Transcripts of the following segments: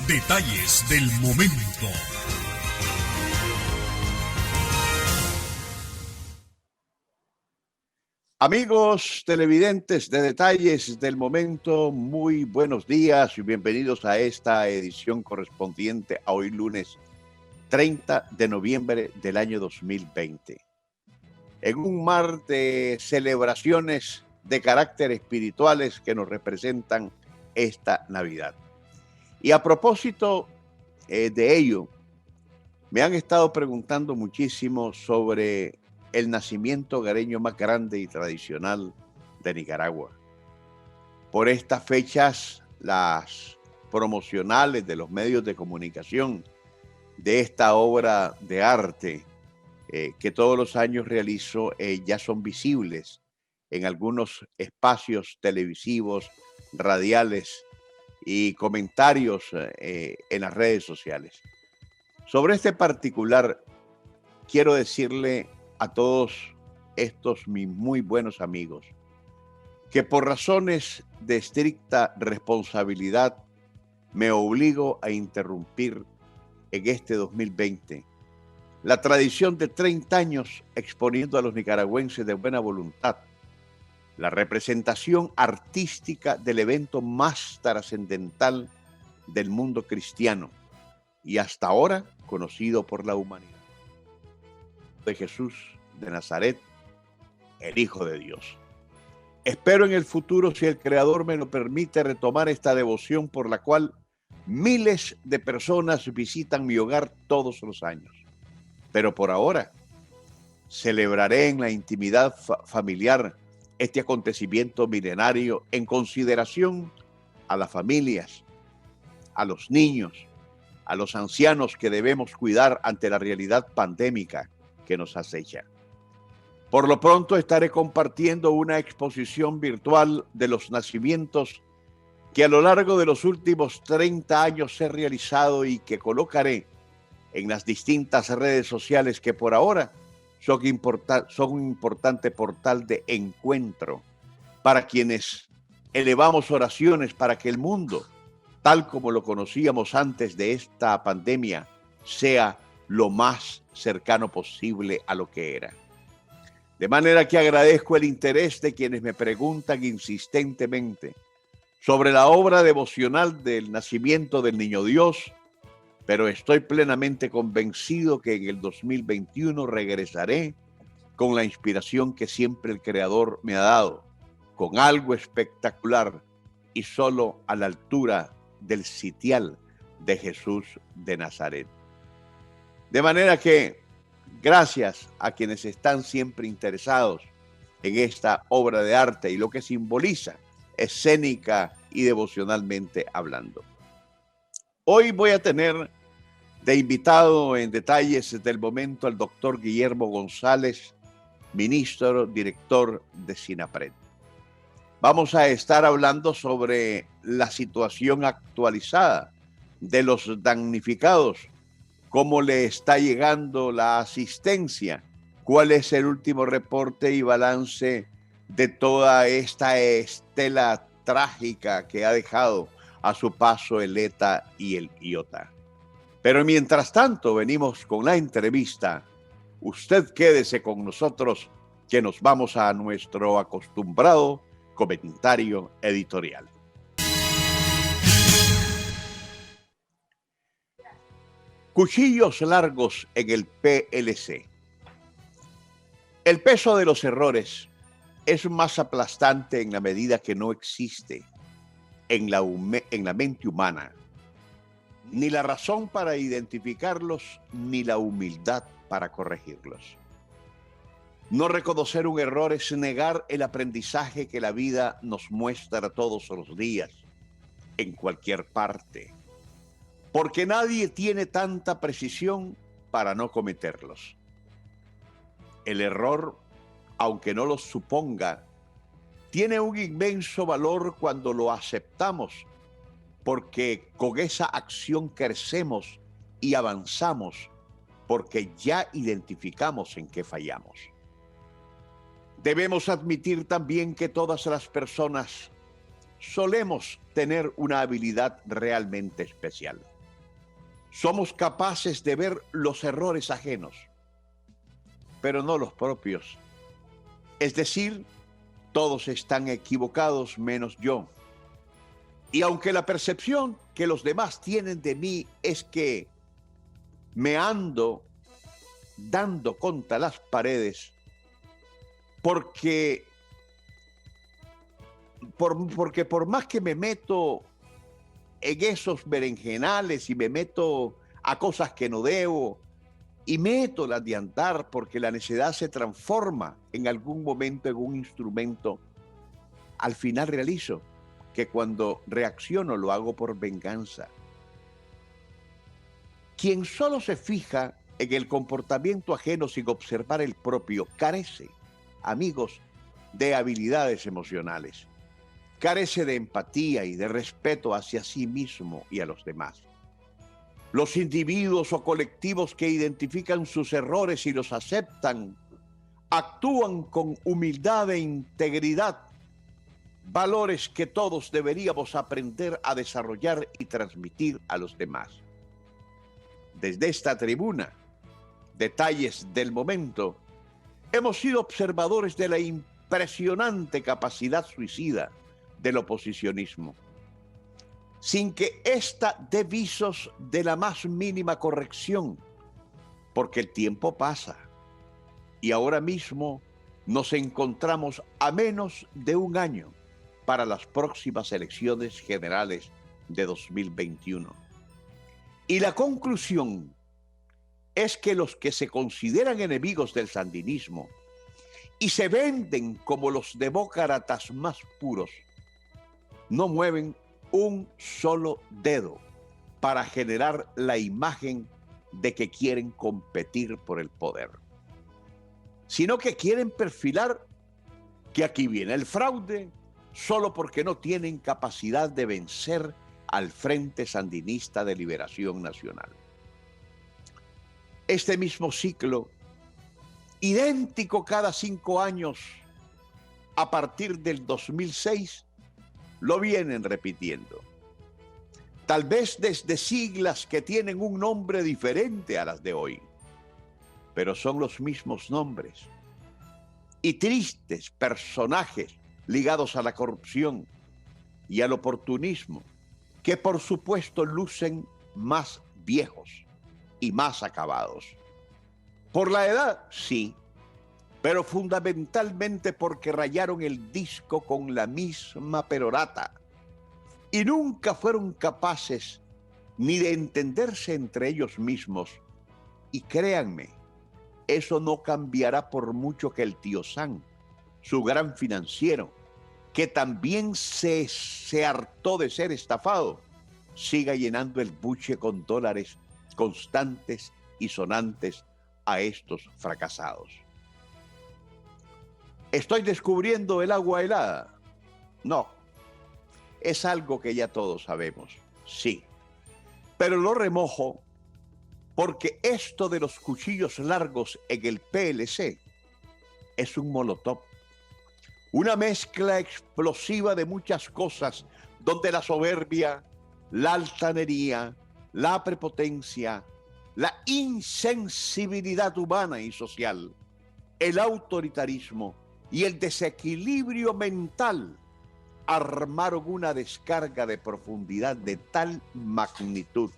Detalles del momento. Amigos televidentes de Detalles del Momento, muy buenos días y bienvenidos a esta edición correspondiente a hoy lunes 30 de noviembre del año 2020. En un mar de celebraciones de carácter espirituales que nos representan esta Navidad. Y a propósito de ello, me han estado preguntando muchísimo sobre el nacimiento hogareño más grande y tradicional de Nicaragua. Por estas fechas, las promocionales de los medios de comunicación de esta obra de arte que todos los años realizo ya son visibles en algunos espacios televisivos, radiales y comentarios en las redes sociales. Sobre este particular, quiero decirle a todos estos mis muy buenos amigos que por razones de estricta responsabilidad me obligo a interrumpir en este 2020 la tradición de 30 años exponiendo a los nicaragüenses de buena voluntad la representación artística del evento más trascendental del mundo cristiano y hasta ahora conocido por la humanidad, de Jesús de Nazaret, el Hijo de Dios. Espero en el futuro, si el Creador me lo permite, retomar esta devoción por la cual miles de personas visitan mi hogar todos los años. Pero por ahora, celebraré en la intimidad familiar este acontecimiento milenario en consideración a las familias, a los niños, a los ancianos que debemos cuidar ante la realidad pandémica que nos acecha. Por lo pronto estaré compartiendo una exposición virtual de los nacimientos que a lo largo de los últimos 30 años he realizado y que colocaré en las distintas redes sociales que por ahora son un importante portal de encuentro para quienes elevamos oraciones para que el mundo, tal como lo conocíamos antes de esta pandemia, sea lo más cercano posible a lo que era. De manera que agradezco el interés de quienes me preguntan insistentemente sobre la obra devocional del nacimiento del Niño Dios, pero estoy plenamente convencido que en el 2021 regresaré con la inspiración que siempre el Creador me ha dado, con algo espectacular y solo a la altura del sitial de Jesús de Nazaret. De manera que, gracias a quienes están siempre interesados en esta obra de arte y lo que simboliza escénica y devocionalmente hablando. Hoy voy a tener de invitado en Detalles del Momento al doctor Guillermo González, ministro director de SINAPRED. Vamos a estar hablando sobre la situación actualizada de los damnificados, cómo le está llegando la asistencia, cuál es el último reporte y balance de toda esta estela trágica que ha dejado a su paso el ETA y el IOTA. Pero mientras tanto venimos con la entrevista. Usted quédese con nosotros que nos vamos a nuestro acostumbrado comentario editorial. Cuchillos largos en el PLC. El peso de los errores es más aplastante en la medida que no existe en la mente humana ni la razón para identificarlos, ni la humildad para corregirlos. No reconocer un error es negar el aprendizaje que la vida nos muestra todos los días, en cualquier parte, porque nadie tiene tanta precisión para no cometerlos. El error, aunque no lo suponga, tiene un inmenso valor cuando lo aceptamos, porque con esa acción crecemos y avanzamos, porque ya identificamos en qué fallamos. Debemos admitir también que todas las personas solemos tener una habilidad realmente especial. Somos capaces de ver los errores ajenos, pero no los propios. Es decir, todos están equivocados menos yo. Y aunque la percepción que los demás tienen de mí es que me ando dando contra las paredes, porque por más que me meto en esos berenjenales y me meto a cosas que no debo y meto las de andar, porque la necedad se transforma en algún momento en un instrumento, al final realizo que cuando reacciono lo hago por venganza. Quien solo se fija en el comportamiento ajeno sin observar el propio carece, amigos, de habilidades emocionales. Carece de empatía y de respeto hacia sí mismo y a los demás. Los individuos o colectivos que identifican sus errores y los aceptan, actúan con humildad e integridad, valores que todos deberíamos aprender a desarrollar y transmitir a los demás. Desde esta tribuna, Detalles del Momento, hemos sido observadores de la impresionante capacidad suicida del oposicionismo, sin que ésta dé visos de la más mínima corrección, porque el tiempo pasa y ahora mismo nos encontramos a menos de un año para las próximas elecciones generales de 2021. Y la conclusión es que los que se consideran enemigos del sandinismo y se venden como los demócratas más puros, no mueven un solo dedo para generar la imagen de que quieren competir por el poder, sino que quieren perfilar que aquí viene el fraude solo porque no tienen capacidad de vencer al Frente Sandinista de Liberación Nacional. Este mismo ciclo, idéntico cada 5 años, a partir del 2006, lo vienen repitiendo. Tal vez desde siglas que tienen un nombre diferente a las de hoy, pero son los mismos nombres y tristes personajes ligados a la corrupción y al oportunismo, que por supuesto lucen más viejos y más acabados. Por la edad, sí, pero fundamentalmente porque rayaron el disco con la misma perorata y nunca fueron capaces ni de entenderse entre ellos mismos. Y créanme, eso no cambiará por mucho que el tío Sam, su gran financiero, que también se hartó de ser estafado, siga llenando el buche con dólares constantes y sonantes a estos fracasados. ¿Estoy descubriendo el agua helada? No, es algo que ya todos sabemos, sí. Pero lo remojo porque esto de los cuchillos largos en el PLC es un molotov, una mezcla explosiva de muchas cosas donde la soberbia, la altanería, la prepotencia, la insensibilidad humana y social, el autoritarismo y el desequilibrio mental armaron una descarga de profundidad de tal magnitud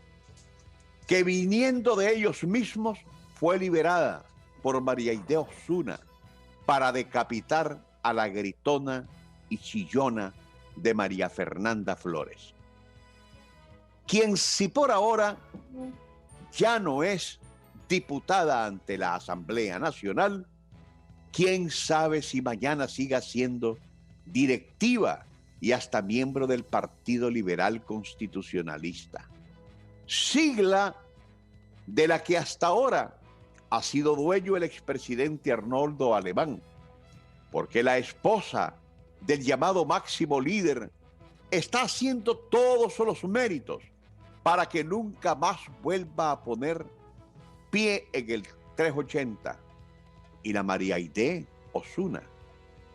que viniendo de ellos mismos fue liberada por María Aide Osuna para decapitar a la gritona y chillona de María Fernanda Flores, quien si por ahora ya no es diputada ante la Asamblea Nacional, quién sabe si mañana siga siendo directiva y hasta miembro del Partido Liberal Constitucionalista, sigla de la que hasta ahora ha sido dueño el expresidente Arnoldo Alemán, porque la esposa del llamado máximo líder está haciendo todos los méritos para que nunca más vuelva a poner pie en el 380. Y la María Aide Osuna,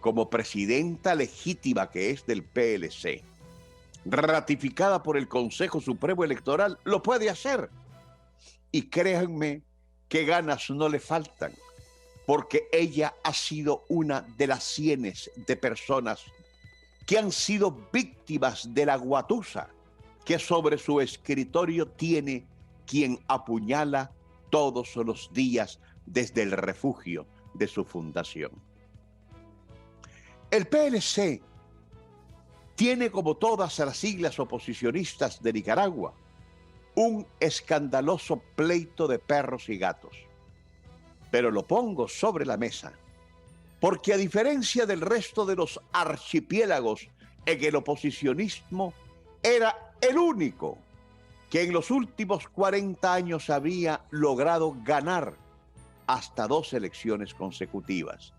como presidenta legítima que es del PLC, ratificada por el Consejo Supremo Electoral, lo puede hacer, Y créanme que ganas no le faltan, porque ella ha sido una de las cientos de personas que han sido víctimas de la guatusa que sobre su escritorio tiene quien apuñala todos los días desde el refugio de su fundación. El PLC tiene, como todas las siglas oposicionistas de Nicaragua, un escandaloso pleito de perros y gatos. Pero lo pongo sobre la mesa, porque a diferencia del resto de los archipiélagos en el oposicionismo, era el único que en los últimos 40 años había logrado ganar hasta 2 elecciones consecutivas.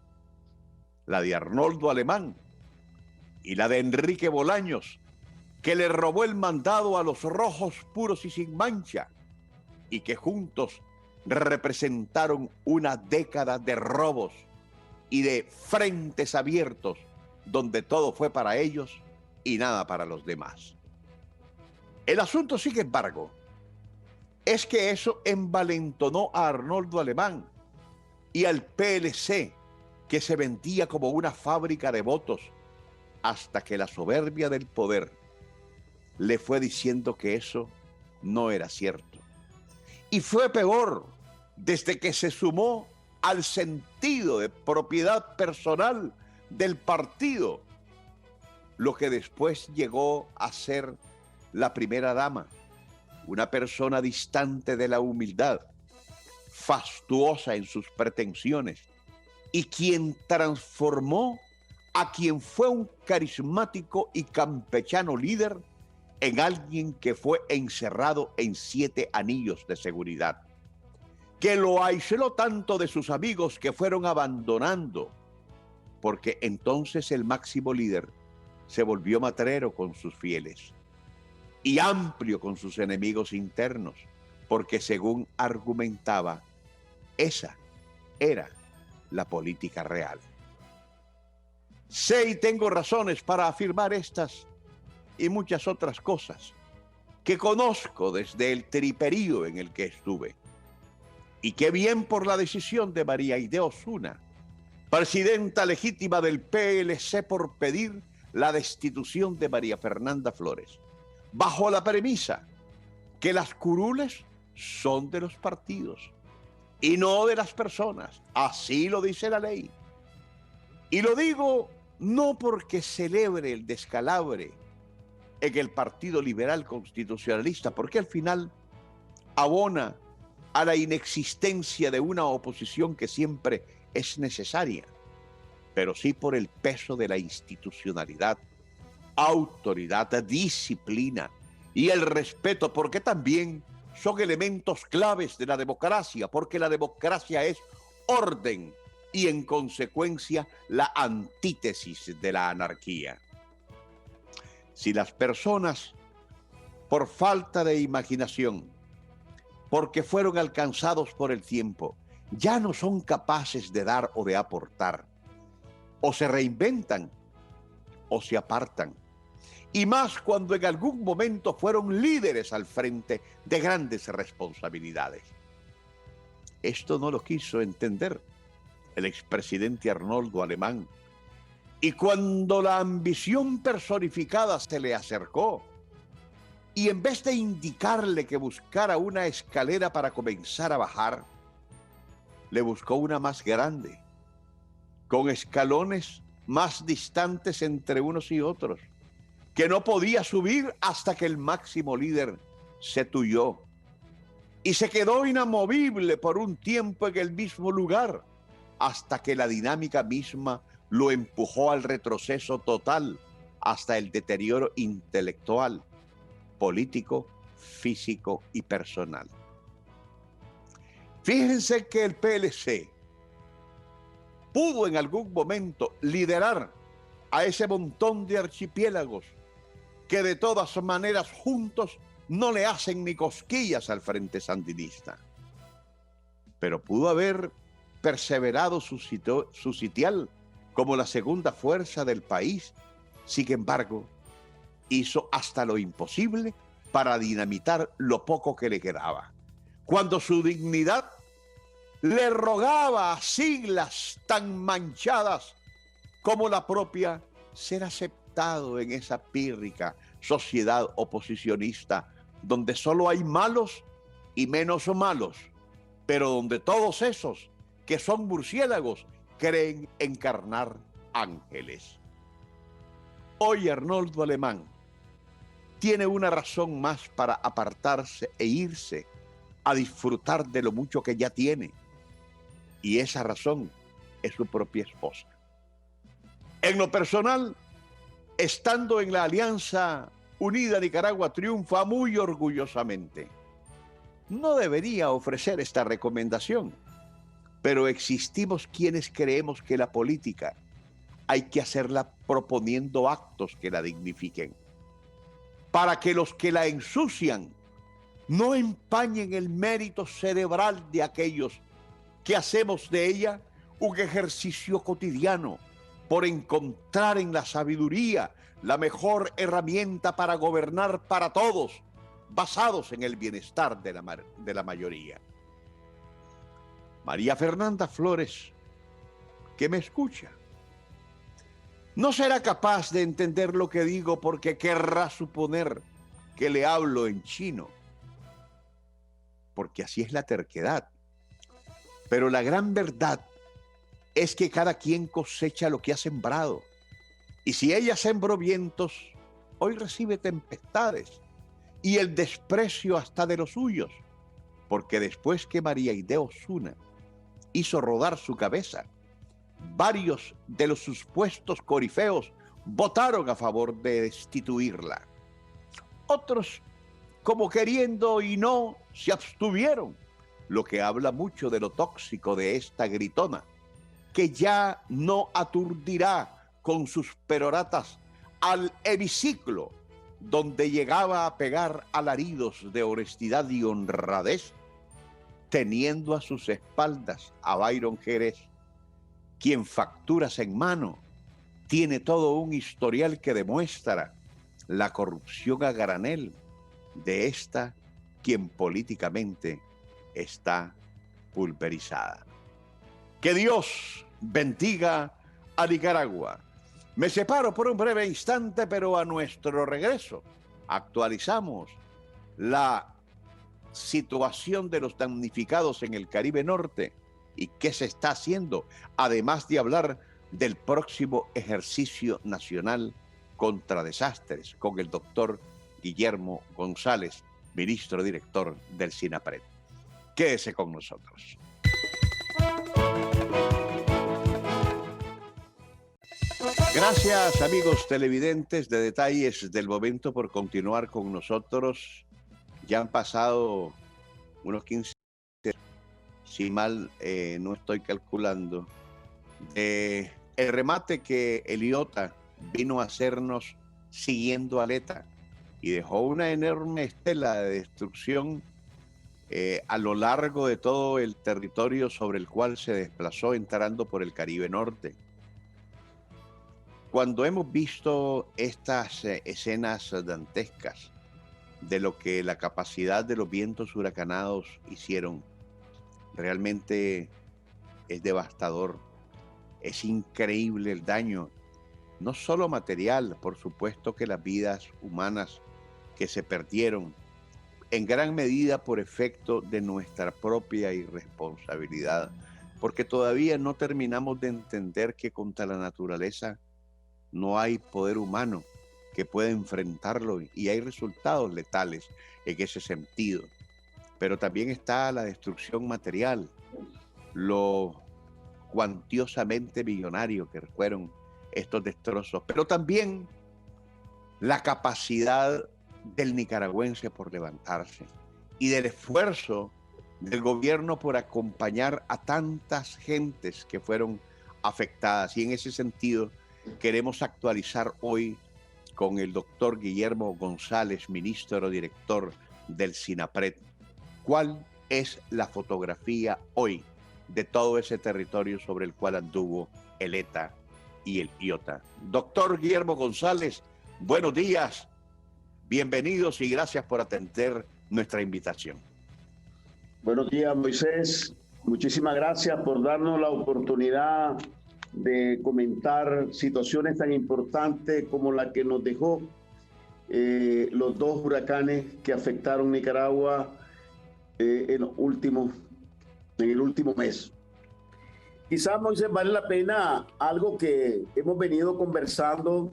La de Arnoldo Alemán y la de Enrique Bolaños, que le robó el mandado a los rojos puros y sin mancha, y que juntos representaron una década de robos y de frentes abiertos, donde todo fue para ellos y nada para los demás. El asunto, sin embargo, es que eso envalentonó a Arnoldo Alemán y al PLC, que se vendía como una fábrica de votos, hasta que la soberbia del poder le fue diciendo que eso no era cierto. Y fue peor desde que se sumó al sentido de propiedad personal del partido, lo que después llegó a ser la primera dama, una persona distante de la humildad, fastuosa en sus pretensiones, y quien transformó a quien fue un carismático y campechano líder en alguien que fue encerrado en 7 anillos de seguridad, que lo aisló tanto de sus amigos que fueron abandonando, porque entonces el máximo líder se volvió matrero con sus fieles y amplio con sus enemigos internos, porque según argumentaba, esa era la política real. Sé y tengo razones para afirmar estas y muchas otras cosas que conozco desde el triperío en el que estuve. Y qué bien por la decisión de María Aide Osuna, presidenta legítima del PLC, por pedir la destitución de María Fernanda Flores, bajo la premisa que las curules son de los partidos y no de las personas. Así lo dice la ley. Y lo digo no porque celebre el descalabre en el Partido Liberal Constitucionalista, porque al final abona a la inexistencia de una oposición que siempre es necesaria, pero sí por el peso de la institucionalidad, autoridad, disciplina y el respeto, porque también son elementos claves de la democracia, porque la democracia es orden y en consecuencia la antítesis de la anarquía. Si las personas, por falta de imaginación, porque fueron alcanzados por el tiempo, ya no son capaces de dar o de aportar, o se reinventan o se apartan, y más cuando en algún momento fueron líderes al frente de grandes responsabilidades. Esto no lo quiso entender el expresidente Arnoldo Alemán, y cuando la ambición personificada se le acercó, y en vez de indicarle que buscara una escalera para comenzar a bajar, le buscó una más grande, con escalones más distantes entre unos y otros, que no podía subir hasta que el máximo líder se tuyó y se quedó inamovible por un tiempo en el mismo lugar, hasta que la dinámica misma lo empujó al retroceso total, hasta el deterioro intelectual, político, físico y personal. Fíjense que el PLC pudo en algún momento liderar a ese montón de archipiélagos que de todas maneras juntos no le hacen ni cosquillas al Frente Sandinista. Pero pudo haber perseverado su sitial como la segunda fuerza del país. Sin embargo, hizo hasta lo imposible para dinamitar lo poco que le quedaba. cuando su dignidad le rogaba a siglas tan manchadas como la propia ser aceptado en esa pírrica sociedad oposicionista donde solo hay malos y menos malos, pero donde todos esos que son murciélagos creen encarnar ángeles. Hoy Arnoldo Alemán tiene una razón más para apartarse e irse a disfrutar de lo mucho que ya tiene, y esa razón es su propia esposa. En lo personal, estando en la Alianza Unida Nicaragua triunfa muy orgullosamente. No debería ofrecer esta recomendación, pero existimos quienes creemos que la política hay que hacerla proponiendo actos que la dignifiquen, para que los que la ensucian no empañen el mérito cerebral de aquellos que hacemos de ella un ejercicio cotidiano por encontrar en la sabiduría la mejor herramienta para gobernar para todos, basados en el bienestar de la mayoría. María Fernanda Flores, que me escucha, no será capaz de entender lo que digo porque querrá suponer que le hablo en chino, porque así es la terquedad. Pero la gran verdad es que cada quien cosecha lo que ha sembrado. Y si ella sembró vientos, hoy recibe tempestades y el desprecio hasta de los suyos, porque después que María Aide Osuna hizo rodar su cabeza, varios de los supuestos corifeos votaron a favor de destituirla. Otros, como queriendo y no, se abstuvieron, lo que habla mucho de lo tóxico de esta gritona, que ya no aturdirá con sus peroratas al hemiciclo, donde llegaba a pegar alaridos de honestidad y honradez, teniendo a sus espaldas a Byron Jerez, quien facturas en mano tiene todo un historial que demuestra la corrupción a granel de esta, quien políticamente está pulverizada. Que Dios bendiga a Nicaragua. Me separo por un breve instante, pero a nuestro regreso actualizamos la situación de los damnificados en el Caribe Norte y qué se está haciendo, además de hablar del próximo ejercicio nacional contra desastres con el doctor Guillermo González, ministro director del SINAPRED. Quédese con nosotros. Gracias, amigos televidentes de Detalles del Momento, por continuar con nosotros. Ya han pasado unos 15, si mal no estoy calculando, el remate que el IOTA vino a hacernos siguiendo a Leta y dejó una enorme estela de destrucción a lo largo de todo el territorio sobre el cual se desplazó entrando por el Caribe Norte. Cuando hemos visto estas escenas dantescas de lo que la capacidad de los vientos huracanados hicieron, realmente es devastador. Es increíble el daño, no solo material, por supuesto que las vidas humanas que se perdieron, en gran medida por efecto de nuestra propia irresponsabilidad, porque todavía no terminamos de entender que contra la naturaleza no hay poder humano que pueda enfrentarlo y hay resultados letales en ese sentido. Pero también está la destrucción material, lo cuantiosamente millonario que fueron estos destrozos, pero también la capacidad del nicaragüense por levantarse y del esfuerzo del gobierno por acompañar a tantas gentes que fueron afectadas. Y en ese sentido queremos actualizar hoy con el doctor Guillermo González, ministro director del SINAPRED, cuál es la fotografía hoy de todo ese territorio sobre el cual anduvo el ETA y el IOTA. Doctor Guillermo González, buenos días, bienvenidos y gracias por atender nuestra invitación. Buenos días, Moisés. Muchísimas gracias por darnos la oportunidad de comentar situaciones tan importantes como la que nos dejó los dos huracanes que afectaron Nicaragua en el último mes. Quizás, Moisés, vale la pena algo que hemos venido conversando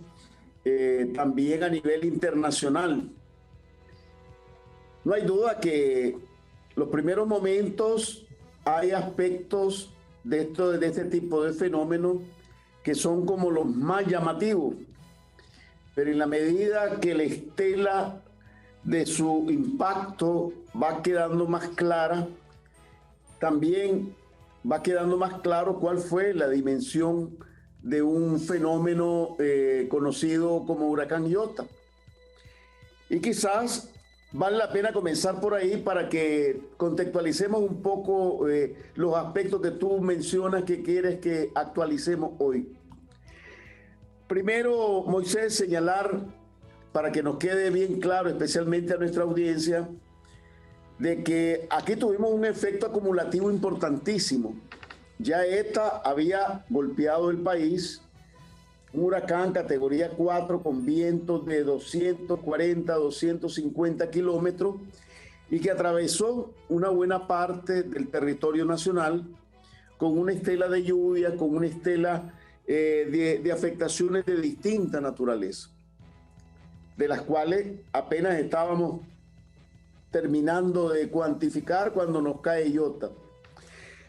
también a nivel internacional. No hay duda que los primeros momentos hay aspectos de este tipo de fenómenos que son como los más llamativos, pero en la medida que la estela de su impacto va quedando más clara, también va quedando más claro cuál fue la dimensión de un fenómeno conocido como huracán Iota. Y quizás vale la pena comenzar por ahí para que contextualicemos un poco los aspectos que tú mencionas que quieres que actualicemos hoy. Primero, Moisés, señalar para que nos quede bien claro, especialmente a nuestra audiencia, de que aquí tuvimos un efecto acumulativo importantísimo. Ya ETA había golpeado el país, un huracán categoría 4 con vientos de 240, 250 kilómetros y que atravesó una buena parte del territorio nacional con una estela de lluvia, con una estela de afectaciones de distinta naturaleza, de las cuales apenas estábamos terminando de cuantificar cuando nos cae Iota.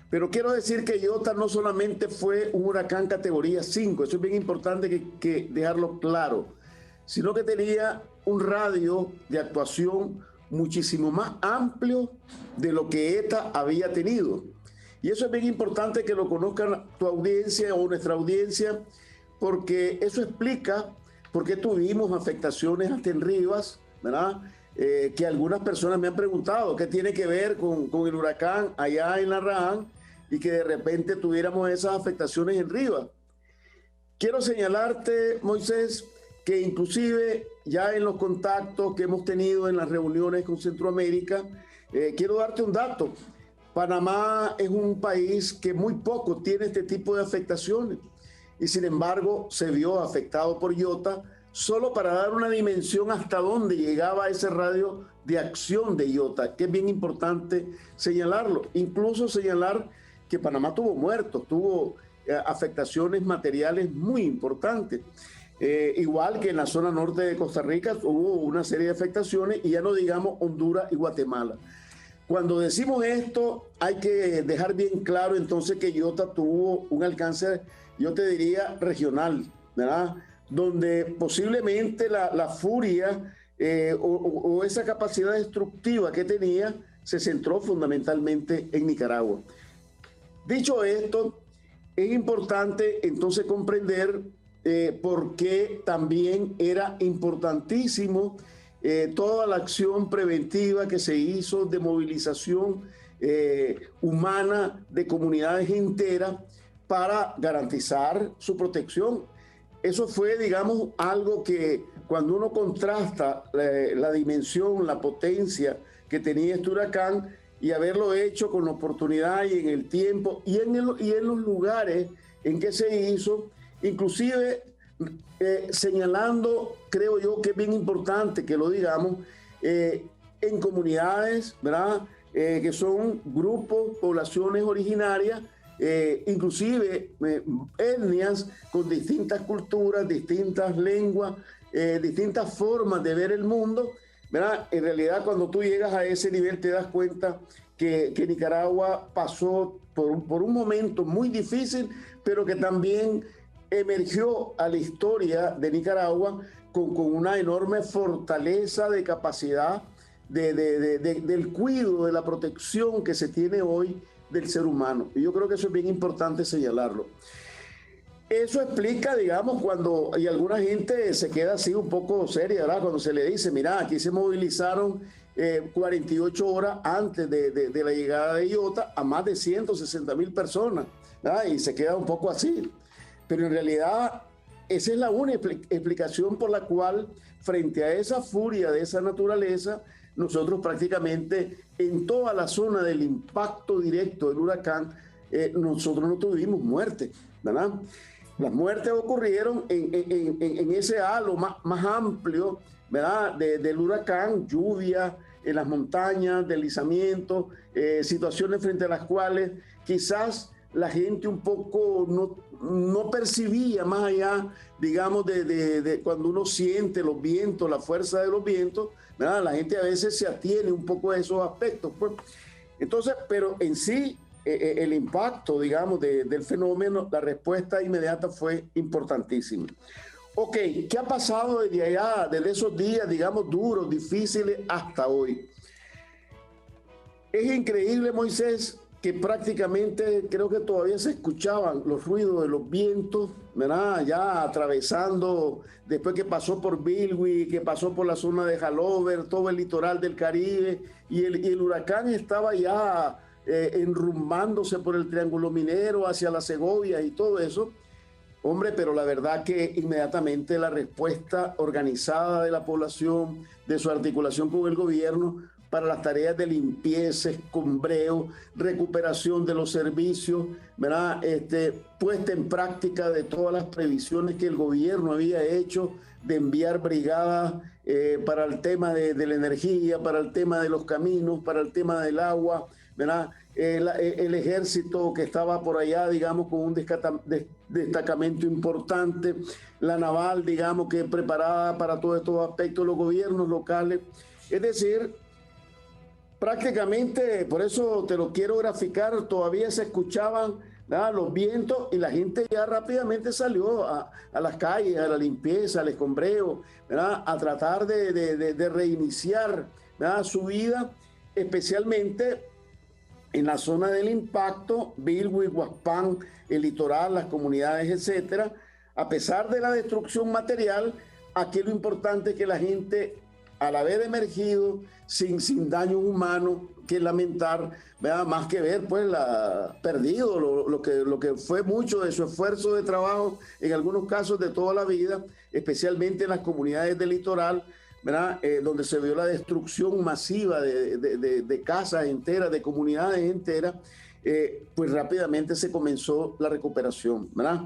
Pero quiero decir que Iota no solamente fue un huracán categoría 5, eso es bien importante que dejarlo claro, sino que tenía un radio de actuación muchísimo más amplio de lo que ETA había tenido. Y eso es bien importante que lo conozcan tu audiencia o nuestra audiencia, porque eso explica por qué tuvimos afectaciones hasta en Rivas, ¿verdad? Que algunas personas me han preguntado qué tiene que ver con el huracán allá en Larraán y que de repente tuviéramos esas afectaciones en Rivas. Quiero señalarte, Moisés, que inclusive ya en los contactos que hemos tenido en las reuniones con Centroamérica, quiero darte un dato. Panamá es un país que muy poco tiene este tipo de afectaciones y sin embargo se vio afectado por Iota, solo para dar una dimensión hasta dónde llegaba ese radio de acción de Iota, que es bien importante señalarlo. Incluso señalar que Panamá tuvo muertos, tuvo afectaciones materiales muy importantes. Igual que en la zona norte de Costa Rica hubo una serie de afectaciones y ya no digamos Honduras y Guatemala. Cuando decimos esto hay que dejar bien claro entonces que Iota tuvo un alcance, yo te diría, regional, ¿verdad? Donde posiblemente la furia o esa capacidad destructiva que tenía se centró fundamentalmente en Nicaragua. Dicho esto, es importante entonces comprender por qué también era importantísimo toda la acción preventiva que se hizo de movilización humana de comunidades enteras para garantizar su protección. Eso fue, digamos, algo que cuando uno contrasta la dimensión, la potencia que tenía este huracán y haberlo hecho con la oportunidad y en el tiempo y en los lugares en que se hizo, inclusive señalando, creo yo que es bien importante que lo digamos, en comunidades, ¿verdad? Que son grupos, poblaciones originarias, inclusive etnias con distintas culturas, distintas lenguas, distintas formas de ver el mundo, ¿verdad? En realidad cuando tú llegas a ese nivel te das cuenta que Nicaragua pasó por un momento muy difícil, pero que también emergió a la historia de Nicaragua con una enorme fortaleza de capacidad del cuidado, de la protección que se tiene hoy del ser humano. Y yo creo que eso es bien importante señalarlo. Eso explica, digamos, cuando y alguna gente se queda así un poco seria, ¿verdad? Cuando se le dice, mira, aquí se movilizaron 48 horas antes de la llegada de Iota a más de 160,000 personas, ¿verdad? Y se queda un poco así. Pero en realidad esa es la única explicación por la cual frente a esa furia de esa naturaleza nosotros prácticamente en toda la zona del impacto directo del huracán, nosotros no tuvimos muerte, ¿verdad? Las muertes ocurrieron en ese halo más amplio, ¿verdad? Del huracán, lluvia en las montañas, deslizamientos, situaciones frente a las cuales quizás la gente un poco no percibía más allá, digamos, de cuando uno siente los vientos, la fuerza de los vientos, ¿verdad? La gente a veces se atiene un poco a esos aspectos, pues. Entonces, pero en sí, el impacto, digamos, del fenómeno, la respuesta inmediata fue importantísima. Ok, ¿qué ha pasado desde allá, desde esos días, digamos, duros, difíciles, hasta hoy? Es increíble, Moisés, que prácticamente creo que todavía se escuchaban los ruidos de los vientos, ¿verdad? Ya atravesando, después que pasó por Bilwi, que pasó por la zona de Halover, todo el litoral del Caribe, y el huracán estaba ya enrumbándose por el Triángulo Minero hacia la Segovia y todo eso. Hombre, pero la verdad que inmediatamente la respuesta organizada de la población, de su articulación con el gobierno, para las tareas de limpieza, escombreo, recuperación de los servicios, ¿verdad? Puesta en práctica de todas las previsiones que el gobierno había hecho de enviar brigadas para el tema de la energía, para el tema de los caminos, para el tema del agua, ¿verdad? El ejército que estaba por allá, digamos, con un destacamento importante, la naval, digamos, que preparada para todos estos aspectos, los gobiernos locales. Es decir, prácticamente, por eso te lo quiero graficar, todavía se escuchaban, ¿verdad?, los vientos, y la gente ya rápidamente salió a las calles, a la limpieza, al escombreo, ¿verdad?, a tratar de reiniciar, ¿verdad?, su vida, especialmente en la zona del impacto, Bilwi, Huaspán, el litoral, las comunidades, etcétera. A pesar de la destrucción material, aquí lo importante es que la gente, al haber emergido sin daños humanos que lamentar, ¿verdad?, más que ver, pues, perdido lo que fue mucho de su esfuerzo de trabajo, en algunos casos de toda la vida, especialmente en las comunidades del litoral, ¿verdad?, donde se vio la destrucción masiva de casas enteras, de comunidades enteras, pues rápidamente se comenzó la recuperación, ¿verdad?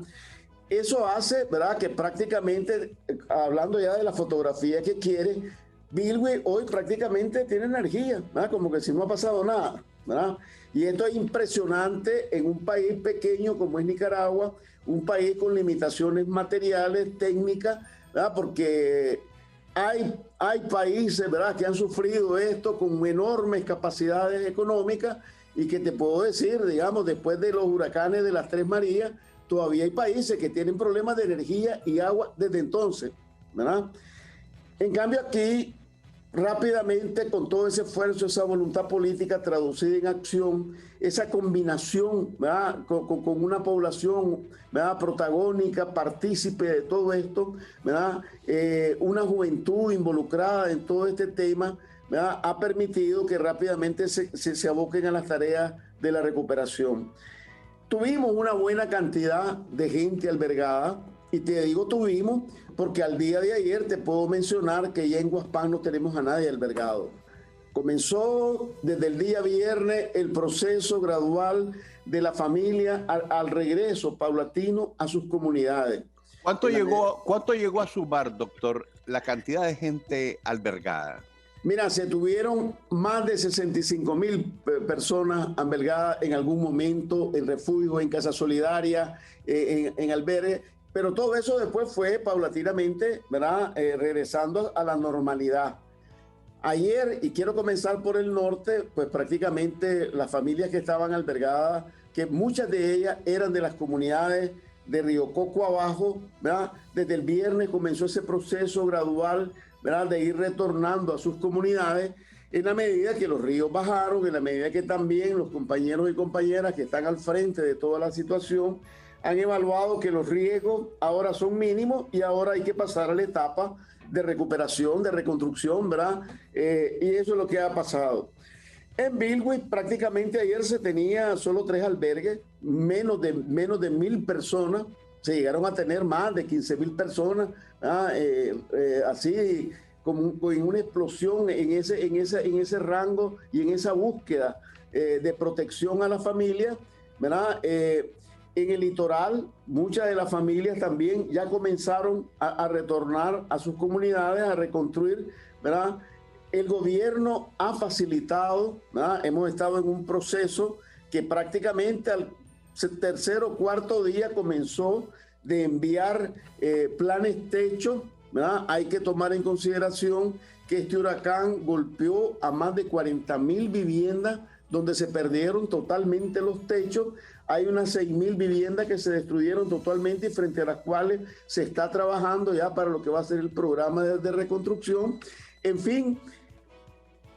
Eso hace, ¿verdad?, que prácticamente, hablando ya de la fotografía que quiere, Bilwi hoy prácticamente tiene energía, ¿verdad?, como que si no ha pasado nada, ¿verdad? Y esto es impresionante en un país pequeño como es Nicaragua, un país con limitaciones materiales, técnicas, ¿verdad?, porque hay países, ¿verdad?, que han sufrido esto con enormes capacidades económicas, y que te puedo decir, digamos, después de los huracanes de las Tres Marías, todavía hay países que tienen problemas de energía y agua desde entonces, ¿verdad? En cambio aquí, rápidamente, con todo ese esfuerzo, esa voluntad política traducida en acción, esa combinación, ¿verdad?, con una población, ¿verdad?, protagónica, partícipe de todo esto, ¿verdad?, una juventud involucrada en todo este tema, ¿verdad?, ha permitido que rápidamente se aboquen a las tareas de la recuperación. Tuvimos una buena cantidad de gente albergada, y te digo tuvimos porque al día de ayer te puedo mencionar que ya en Huaspán no tenemos a nadie albergado. Comenzó desde el día viernes el proceso gradual de la familia al regreso paulatino a sus comunidades. ¿Cuánto llegó a sumar, doctor, la cantidad de gente albergada? Mira, se tuvieron más de 65,000 personas albergadas en algún momento, en refugio, en casa solidaria, en albergue, pero todo eso después fue paulatinamente, ¿verdad?, regresando a la normalidad. Ayer, y quiero comenzar por el norte, pues prácticamente las familias que estaban albergadas, que muchas de ellas eran de las comunidades de Río Coco abajo, ¿verdad?, desde el viernes comenzó ese proceso gradual, ¿verdad?, de ir retornando a sus comunidades, en la medida que los ríos bajaron, en la medida que también los compañeros y compañeras que están al frente de toda la situación han evaluado que los riesgos ahora son mínimos y ahora hay que pasar a la etapa de recuperación, de reconstrucción, ¿verdad? Y eso es lo que ha pasado. En Bilwi prácticamente ayer se tenía solo 3 albergues, menos de 1,000 personas. Se llegaron a tener más de 15,000 personas, así en una explosión en ese rango y en esa búsqueda de protección a la familia, ¿verdad? En el litoral, muchas de las familias también ya comenzaron a retornar a sus comunidades, a reconstruir, ¿verdad? El gobierno ha facilitado, ¿verdad? Hemos estado en un proceso que prácticamente al tercer o cuarto día comenzó de enviar planes techo, ¿verdad? Hay que tomar en consideración que este huracán golpeó a más de 40.000 viviendas donde se perdieron totalmente los techos. Hay unas 6.000 viviendas que se destruyeron totalmente y frente a las cuales se está trabajando ya para lo que va a ser el programa de reconstrucción. En fin,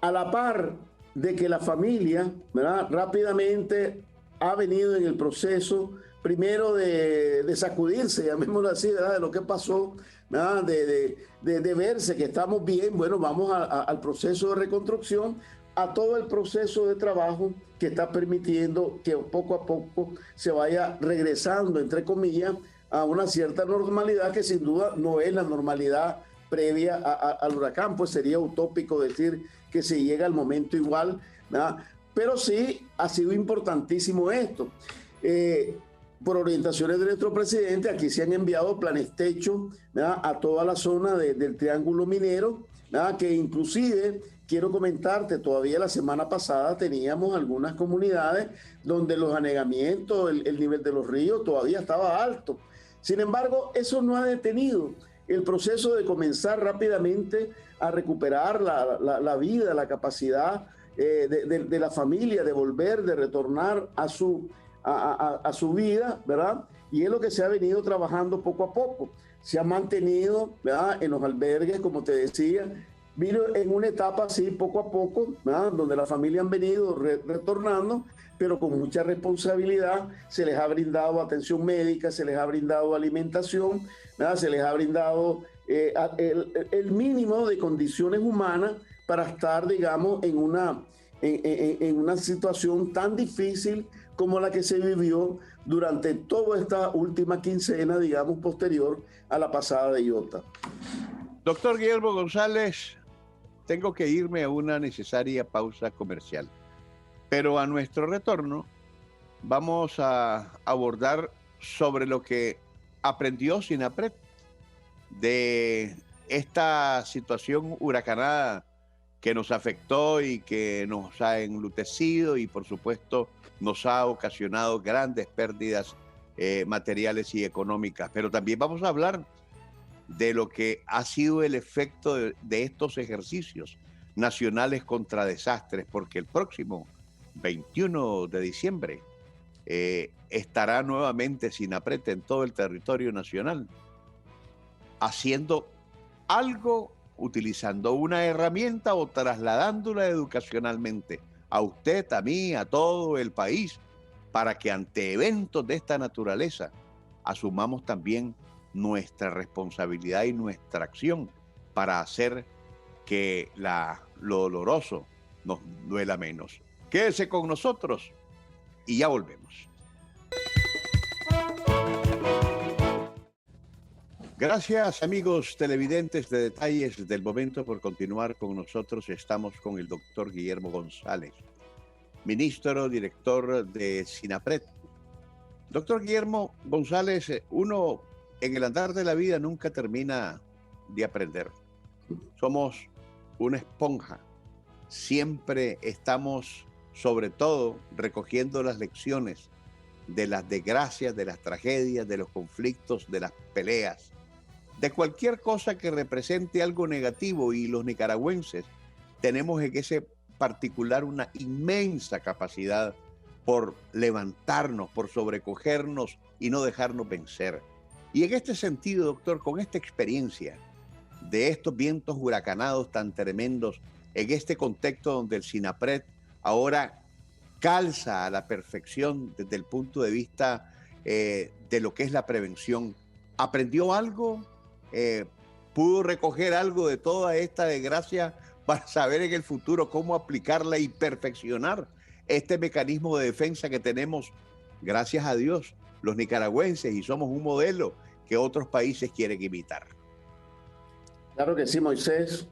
a la par de que la familia, ¿verdad?, rápidamente ha venido en el proceso, primero de sacudirse, llamémoslo así, ¿verdad?, de lo que pasó, ¿verdad?, de verse que estamos bien, bueno, vamos al proceso de reconstrucción, a todo el proceso de trabajo que está permitiendo que poco a poco se vaya regresando, entre comillas, a una cierta normalidad que sin duda no es la normalidad previa al huracán, pues sería utópico decir que se llega al momento igual, ¿verdad? Pero sí ha sido importantísimo esto. Por orientaciones de nuestro presidente, aquí se han enviado planes techo, ¿verdad?, a toda la zona del Triángulo Minero, ¿verdad?, que inclusive quiero comentarte, todavía la semana pasada teníamos algunas comunidades donde los anegamientos, el nivel de los ríos todavía estaba alto. Sin embargo, eso no ha detenido el proceso de comenzar rápidamente a recuperar la vida, la capacidad de la familia de volver, de retornar a su vida, ¿verdad? Y es lo que se ha venido trabajando poco a poco. Se ha mantenido, ¿verdad?, en los albergues, como te decía, vino en una etapa así poco a poco, ¿verdad?, donde las familias han venido retornando, pero con mucha responsabilidad. Se les ha brindado atención médica, se les ha brindado alimentación, ¿verdad?, se les ha brindado el mínimo de condiciones humanas para estar, digamos, en una situación tan difícil como la que se vivió durante toda esta última quincena, digamos, posterior a la pasada de Iota. Doctor Guillermo González, tengo que irme a una necesaria pausa comercial, pero a nuestro retorno vamos a abordar sobre lo que aprendió SINAPRED de esta situación huracanada que nos afectó y que nos ha enlutecido y por supuesto nos ha ocasionado grandes pérdidas materiales y económicas. Pero también vamos a hablar de lo que ha sido el efecto de estos ejercicios nacionales contra desastres, porque el próximo 21 de diciembre estará nuevamente SINAPRED en todo el territorio nacional, haciendo algo, utilizando una herramienta o trasladándola educacionalmente a usted, a mí, a todo el país, para que ante eventos de esta naturaleza asumamos también nuestra responsabilidad y nuestra acción para hacer que lo doloroso nos duela menos. Quédese con nosotros y ya volvemos. Gracias, amigos televidentes de Detalles del Momento, por continuar con nosotros. Estamos con el doctor Guillermo González, ministro, director de SINAPRED. Doctor Guillermo González, uno en el andar de la vida nunca termina de aprender. Somos una esponja. Siempre estamos, sobre todo, recogiendo las lecciones de las desgracias, de las tragedias, de los conflictos, de las peleas, de cualquier cosa que represente algo negativo, y los nicaragüenses tenemos en ese particular una inmensa capacidad por levantarnos, por sobrecogernos y no dejarnos vencer. Y en este sentido, doctor, con esta experiencia de estos vientos huracanados tan tremendos, en este contexto donde el SINAPRED ahora calza a la perfección desde el punto de vista de lo que es la prevención, ¿aprendió algo? ¿Pudo recoger algo de toda esta desgracia para saber en el futuro cómo aplicarla y perfeccionar este mecanismo de defensa que tenemos, gracias a Dios, los nicaragüenses, y somos un modelo que otros países quieren imitar? Claro que sí, Moisés.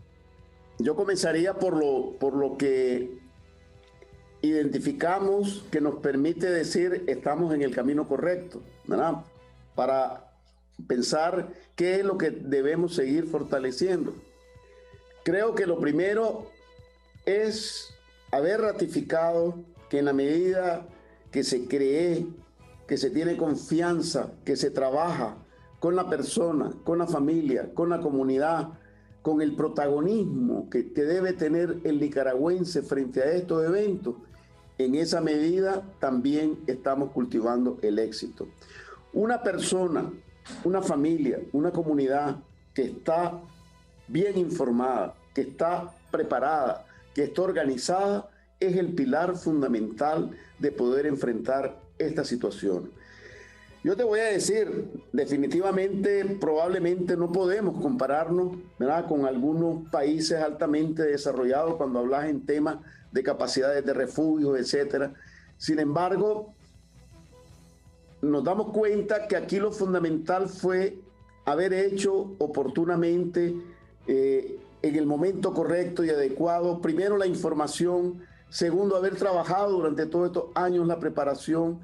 yo comenzaría por lo que identificamos que nos permite decir estamos en el camino correcto, ¿verdad? Para pensar qué es lo que debemos seguir fortaleciendo. Creo que lo primero es haber ratificado que en la medida que se cree, que se tiene confianza, que se trabaja con la persona, con la familia, con la comunidad, con el protagonismo que debe tener el nicaragüense frente a estos eventos, en esa medida también estamos cultivando el éxito. Una persona, una familia, una comunidad que está bien informada, que está preparada, que está organizada, es el pilar fundamental de poder enfrentar esta situación. Yo te voy a decir, definitivamente, probablemente no podemos compararnos, ¿verdad?, con algunos países altamente desarrollados cuando hablas en temas de capacidades de refugio, etcétera. Sin embargo, nos damos cuenta que aquí lo fundamental fue haber hecho oportunamente, en el momento correcto y adecuado, primero la información, segundo, haber trabajado durante todos estos años la preparación,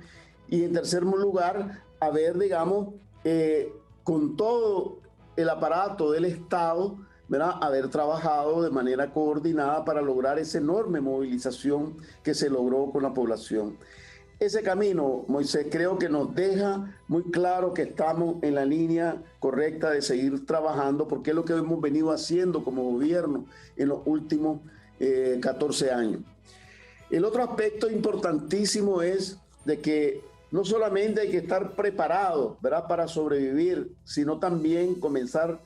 y en tercer lugar, haber, digamos, con todo el aparato del Estado, ¿verdad?, haber trabajado de manera coordinada para lograr esa enorme movilización que se logró con la población. Ese camino, Moisés, creo que nos deja muy claro que estamos en la línea correcta de seguir trabajando, porque es lo que hemos venido haciendo como gobierno en los últimos 14 años. El otro aspecto importantísimo es de que no solamente hay que estar preparado, ¿verdad?, para sobrevivir, sino también comenzar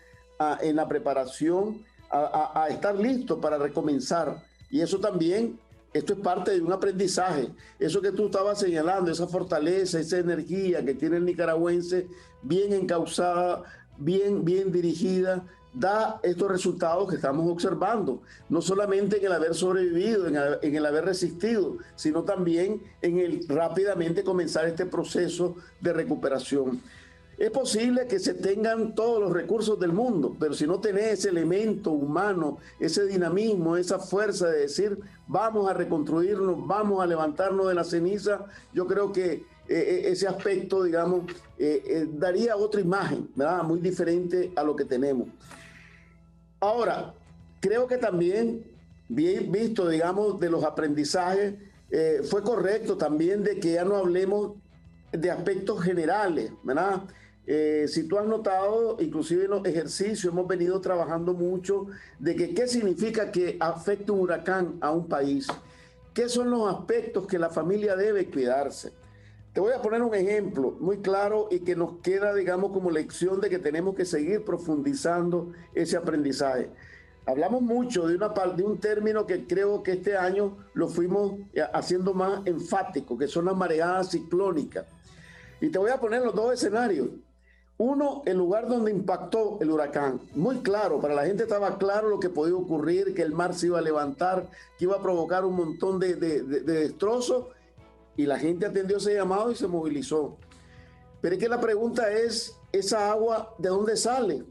en la preparación a estar listo para recomenzar. Y eso también, esto es parte de un aprendizaje. Eso que tú estabas señalando, esa fortaleza, esa energía que tiene el nicaragüense, bien encauzada, bien dirigida, da estos resultados que estamos observando, no solamente en el haber sobrevivido, en el haber resistido, sino también en el rápidamente comenzar este proceso de recuperación. Es posible que se tengan todos los recursos del mundo, pero si no tenés ese elemento humano, ese dinamismo, esa fuerza de decir vamos a reconstruirnos, vamos a levantarnos de la ceniza, yo creo que ese aspecto, digamos, daría otra imagen, ¿verdad?, muy diferente a lo que tenemos. Ahora, creo que también, bien visto, digamos, de los aprendizajes, fue correcto también de que ya no hablemos de aspectos generales, ¿verdad? Si tú has notado, inclusive en los ejercicios hemos venido trabajando mucho de que qué significa que afecte un huracán a un país, qué son los aspectos que la familia debe cuidarse. Te voy a poner un ejemplo muy claro y que nos queda, digamos, como lección de que tenemos que seguir profundizando ese aprendizaje. Hablamos mucho de un término que creo que este año lo fuimos haciendo más enfático, que son las marejadas ciclónicas. Y te voy a poner los dos escenarios. Uno, el lugar donde impactó el huracán. Muy claro, para la gente estaba claro lo que podía ocurrir, que el mar se iba a levantar, que iba a provocar un montón de destrozos, y la gente atendió ese llamado y se movilizó. Pero es que la pregunta es, ¿esa agua de dónde sale?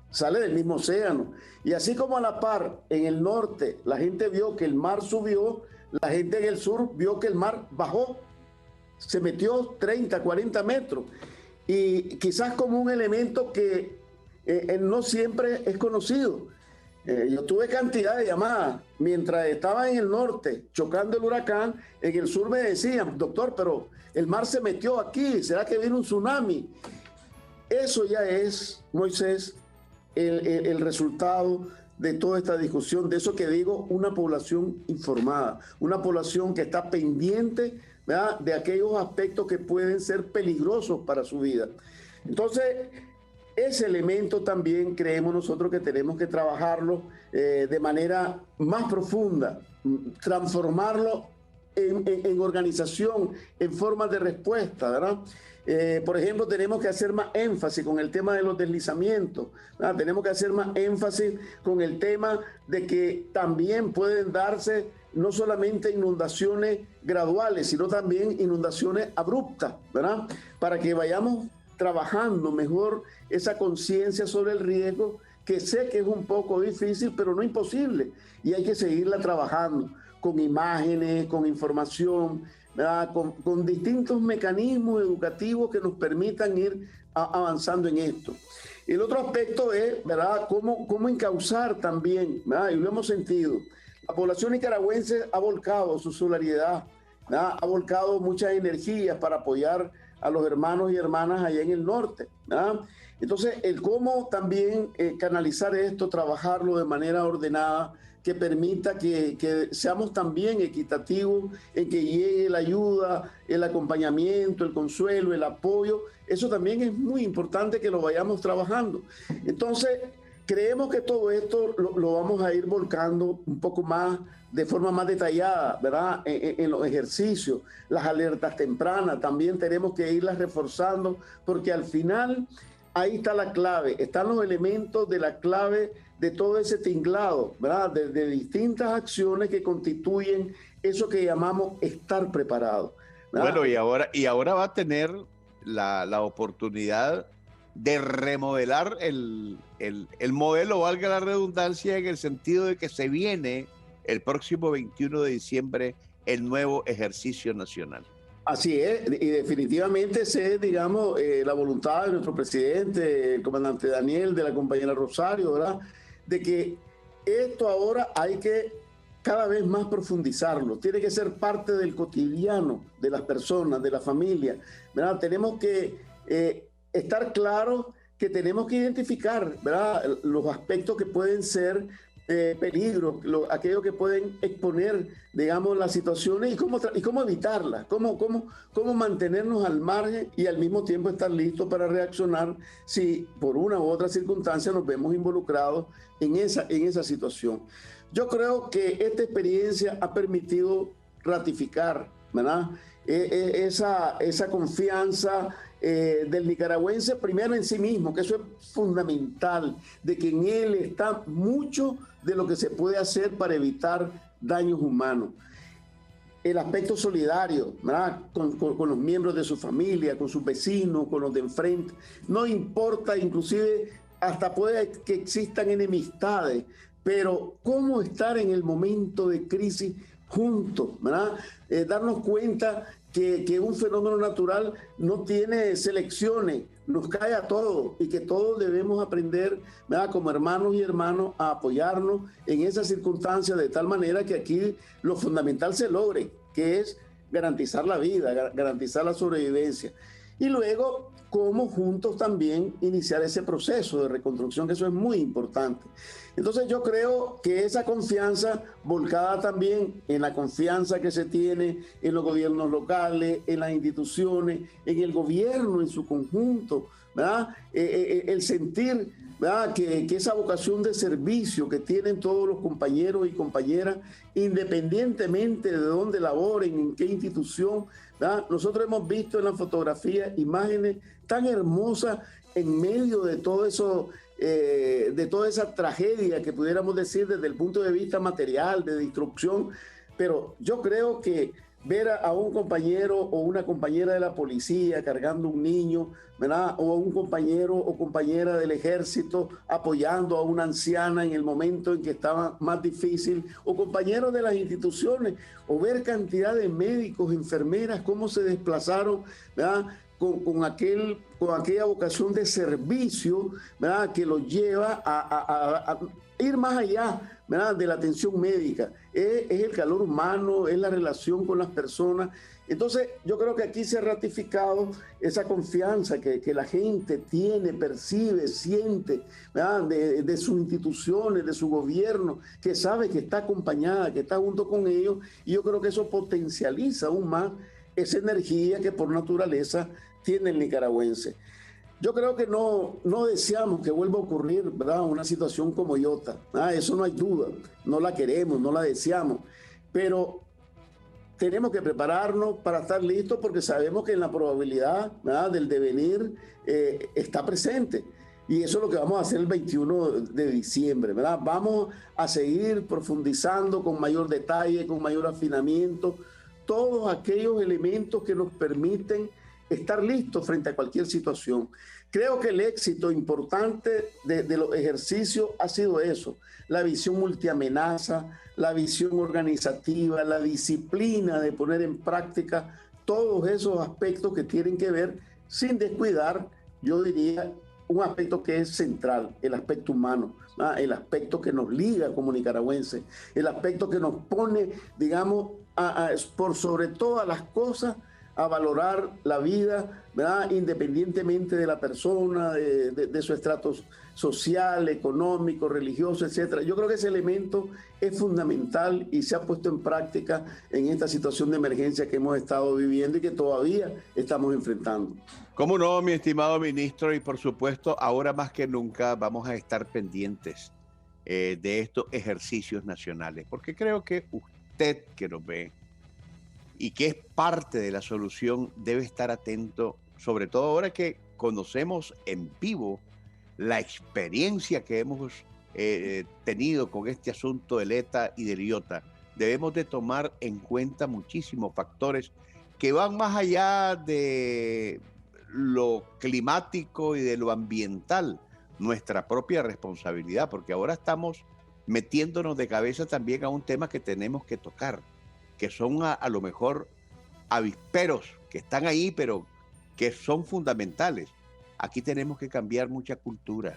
Sale del mismo océano. Y así como a la par, en el norte, la gente vio que el mar subió, la gente en el sur vio que el mar bajó. Se metió 30, 40 metros. Y quizás como un elemento que no siempre es conocido. Yo tuve cantidad de llamadas mientras estaba en el norte chocando el huracán. En el sur me decían, doctor, pero el mar se metió aquí, ¿será que viene un tsunami? Eso ya es, Moisés, el resultado de toda esta discusión, de eso que digo, una población informada, una población que está pendiente, ¿verdad?, de aquellos aspectos que pueden ser peligrosos para su vida. Entonces, ese elemento también creemos nosotros que tenemos que trabajarlo de manera más profunda, transformarlo en organización, en formas de respuesta, ¿verdad? Por ejemplo, tenemos que hacer más énfasis con el tema de los deslizamientos, ¿verdad? Tenemos que hacer más énfasis con el tema de que también pueden darse no solamente inundaciones graduales, sino también inundaciones abruptas, ¿verdad? Para que vayamos trabajando mejor esa conciencia sobre el riesgo que sé que es un poco difícil, pero no imposible, y hay que seguirla trabajando con imágenes, con información, ¿verdad? Con distintos mecanismos educativos que nos permitan ir avanzando en esto. El otro aspecto es, ¿verdad?, cómo encauzar también, ¿verdad?, y lo hemos sentido. La población nicaragüense ha volcado su solidaridad, ¿verdad?, ha volcado muchas energías para apoyar a los hermanos y hermanas allá en el norte, ¿verdad? Entonces, el cómo también canalizar esto, trabajarlo de manera ordenada, que permita que seamos también equitativos en que llegue la ayuda, el acompañamiento, el consuelo, el apoyo. Eso también es muy importante que lo vayamos trabajando. Entonces, creemos que todo esto lo vamos a ir volcando un poco más, de forma más detallada, ¿verdad? En los ejercicios, las alertas tempranas, también tenemos que irlas reforzando, porque al final ahí está la clave, están los elementos de la clave de todo ese tinglado, ¿verdad? De distintas acciones que constituyen eso que llamamos estar preparado, ¿verdad? Bueno, y ahora va a tener la oportunidad de remodelar el modelo, valga la redundancia, en el sentido de que se viene el próximo 21 de diciembre el nuevo ejercicio nacional. Así es, y definitivamente sé, digamos, la voluntad de nuestro presidente, el comandante Daniel, de la compañera Rosario, ¿verdad?, de que esto ahora hay que cada vez más profundizarlo, tiene que ser parte del cotidiano de las personas, de la familia, ¿verdad? Tenemos que estar claros que tenemos que identificar, ¿verdad?, los aspectos que pueden ser peligros, aquellos que pueden exponer, digamos, las situaciones y cómo evitarlas, cómo mantenernos al margen y al mismo tiempo estar listos para reaccionar si por una u otra circunstancia nos vemos involucrados en esa situación. Yo creo que esta experiencia ha permitido ratificar, ¿verdad?, esa confianza del nicaragüense, primero en sí mismo, que eso es fundamental, de que en él está mucho de lo que se puede hacer para evitar daños humanos. El aspecto solidario, ¿verdad?, con los miembros de su familia, con sus vecinos, con los de enfrente. No importa, inclusive hasta puede que existan enemistades, pero cómo estar en el momento de crisis juntos, ¿verdad? Darnos cuenta que un fenómeno natural no tiene selecciones, nos cae a todos y que todos debemos aprender, ¿verdad?, como hermanos y hermanos, a apoyarnos en esas circunstancias de tal manera que aquí lo fundamental se logre, que es garantizar la vida, garantizar la sobrevivencia. Y luego, cómo juntos también iniciar ese proceso de reconstrucción, que eso es muy importante. Entonces yo creo que esa confianza, volcada también en la confianza que se tiene en los gobiernos locales, en las instituciones, en el gobierno en su conjunto, ¿verdad?, el sentir, ¿verdad?, que esa vocación de servicio que tienen todos los compañeros y compañeras, independientemente de dónde laboren, en qué institución, ¿verdad? Nosotros hemos visto en la fotografía imágenes tan hermosas en medio de todo eso, de toda esa tragedia que pudiéramos decir desde el punto de vista material, de destrucción, pero yo creo que ver a un compañero o una compañera de la policía cargando un niño, ¿verdad?, o a un compañero o compañera del ejército apoyando a una anciana en el momento en que estaba más difícil, o compañeros de las instituciones, o ver cantidad de médicos, enfermeras, cómo se desplazaron, ¿verdad?, con aquella vocación de servicio, ¿verdad?, que los lleva a ir más allá, ¿verdad?, de la atención médica. Es el calor humano, es la relación con las personas. Entonces, yo creo que aquí se ha ratificado esa confianza que la gente tiene, percibe, siente, ¿verdad?, de sus instituciones, de su gobierno, que sabe que está acompañada, que está junto con ellos, y yo creo que eso potencializa aún más esa energía que por naturaleza tiene el nicaragüense. Yo creo que no deseamos que vuelva a ocurrir, ¿verdad?, una situación como Iota. Eso no hay duda, no la queremos, no la deseamos, pero tenemos que prepararnos para estar listos porque sabemos que en la probabilidad, ¿verdad?, del devenir está presente. Y eso es lo que vamos a hacer el 21 de diciembre, ¿verdad? Vamos a seguir profundizando con mayor detalle, con mayor afinamiento, todos aquellos elementos que nos permiten estar listos frente a cualquier situación. Creo que el éxito importante de los ejercicios ha sido eso, la visión multiamenaza, la visión organizativa, la disciplina de poner en práctica todos esos aspectos que tienen que ver, sin descuidar, yo diría, un aspecto que es central, el aspecto humano, el aspecto que nos liga como nicaragüenses, el aspecto que nos pone, digamos, por sobre todas las cosas, a valorar la vida, ¿verdad? Independientemente de la persona, de su estrato social, económico, religioso, etc. Yo creo que ese elemento es fundamental y se ha puesto en práctica en esta situación de emergencia que hemos estado viviendo y que todavía estamos enfrentando. ¿Cómo no, mi estimado ministro? Y por supuesto, ahora más que nunca vamos a estar pendientes de estos ejercicios nacionales, porque creo que usted que nos ve y que es parte de la solución debe estar atento, sobre todo ahora que conocemos en vivo la experiencia que hemos tenido con este asunto del ETA y del IOTA. Debemos de tomar en cuenta muchísimos factores que van más allá de lo climático y de lo ambiental, nuestra propia responsabilidad, porque ahora estamos metiéndonos de cabeza también a un tema que tenemos que tocar, que son a lo mejor avisperos que están ahí, pero que son fundamentales. Aquí tenemos que cambiar mucha cultura,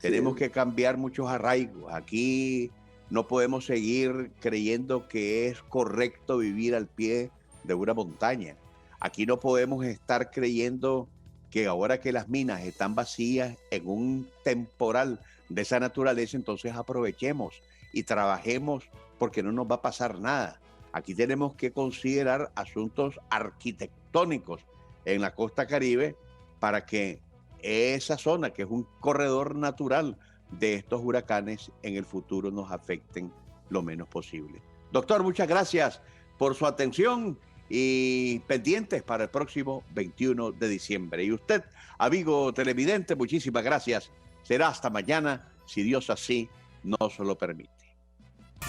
tenemos que cambiar muchos arraigos. Aquí no podemos seguir creyendo que es correcto vivir al pie de una montaña. Aquí no podemos estar creyendo que ahora que las minas están vacías en un temporal de esa naturaleza, entonces aprovechemos y trabajemos porque no nos va a pasar nada. Aquí tenemos que considerar asuntos arquitectónicos en la costa Caribe para que esa zona, que es un corredor natural de estos huracanes, en el futuro nos afecten lo menos posible. Doctor, muchas gracias por su atención y pendientes para el próximo 21 de diciembre. Y usted, amigo televidente, muchísimas gracias. Será hasta mañana, si Dios así nos lo permite.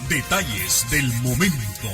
Detalles del momento.